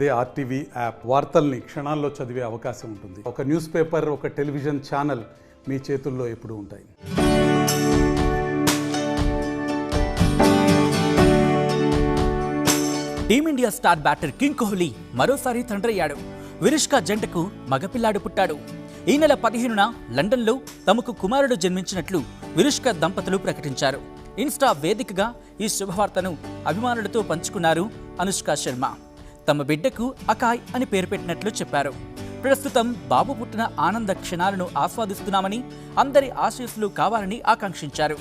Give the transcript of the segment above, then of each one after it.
అదే RTV app వార్తల్ని క్షణాల్లో చదివే అవకాశం ఉంటుంది. ఒక న్యూస్ పేపర్, ఒక టెలివిజన్ ఛానల్ మీ చేతుల్లో ఎప్పుడూ ఉంటాయి. Team India star batter king Kohli మరోసారి తండ్రయ్యాడు. విరుష్క జంటకు మగపిల్లాడు పుట్టాడు. ఈ నెల 15న లండన్లో తమకు కుమారుడు జన్మించినట్లు విరుష్క దంపతులు ప్రకటించారు. ఇన్స్టా వేదికగా ఈ శుభవార్తను అభిమానులతో పంచుకున్నారు అనుష్క శర్మ. తమ బిడ్డకు అకాయ్ అని పేరు పెట్టినట్లు చెప్పారు. ప్రస్తుతం బాబు పుట్టిన ఆనంద క్షణాలను ఆస్వాదిస్తున్నామని, అందరి ఆశీస్సులు కావాలని ఆకాంక్షించారు.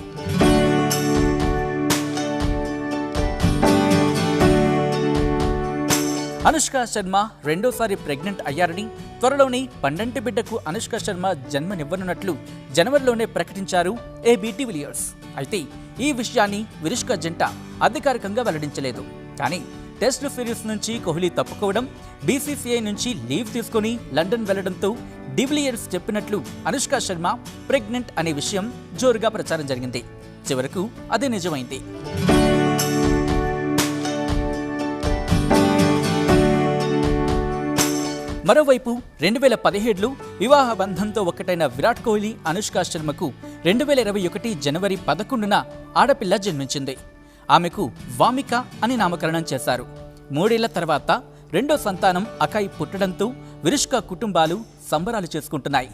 అనుష్క శర్మ రెండోసారి ప్రెగ్నెంట్ అయ్యారని, త్వరలోనే పండంటి బిడ్డకు అనుష్క శర్మ జన్మనివ్వనున్నట్లు జనవరిలోనే ప్రకటించారు ఏబీ డివిలియర్స్. అయితే ఈ విషయాన్ని విరుష్క జంట అధికారికంగా వెల్లడించలేదు. కానీ టెస్ట్ సిరీస్ నుంచి కోహ్లీ తప్పుకోవడం, బీసీసీఐ నుంచి లీవ్ తీసుకుని లండన్ వెళ్లడంతో డివిలియర్స్ చెప్పినట్లు అనుష్క శర్మ ప్రెగ్నెంట్ అనే విషయం జోరుగా ప్రచారం జరిగింది. చివరకు అదే నిజమైంది. మరోవైపు 2017లో వివాహ బంధంతో ఒక్కటైన విరాట్ కోహ్లీ, అనుష్క శర్మకు 2021 జనవరి 11న ఆడపిల్ల జన్మించింది. ఆమెకు వామిక అని నామకరణం చేశారు. 3 ఏళ్ల తర్వాత రెండో సంతానం అకాయ్ పుట్టడంతో విరుష్క కుటుంబాలు సంబరాలు చేసుకుంటున్నాయి.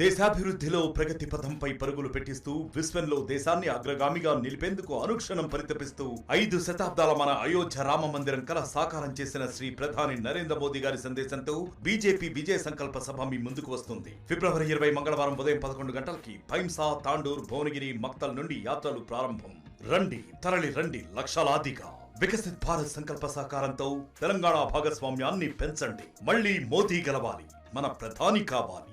దేశాభివృద్ధిలో ప్రగతి పథంపై పరుగులు పెట్టిస్తూ విశ్వంలో దేశాన్ని అగ్రగామిగా నిలిపేందుకు అనుక్షణం పరితపిస్తూ 5 శతాబ్దాల మన అయోధ్య రామ మందిరం కల సాకారం చేసిన శ్రీ ప్రధాని నరేంద్ర మోదీ గారి సందేశంతో బీజేపీ విజయ సంకల్ప సభ మీ ముందుకు వస్తుంది. ఫిబ్రవరి 20 మంగళవారం ఉదయం 11 గంటలకి భైంసా, తాండూర్, భువనగిరి, మక్తల్ నుండి యాత్రలు ప్రారంభం. రండి, తరలి రండి లక్షలాదిగా. వికసిత్ భారత్ సంకల్ప సాకారంతో తెలంగాణ భాగస్వామ్యాన్ని పెంచండి. మళ్లీ మోదీ గెలవాలి, మన ప్రధాని కావాలి.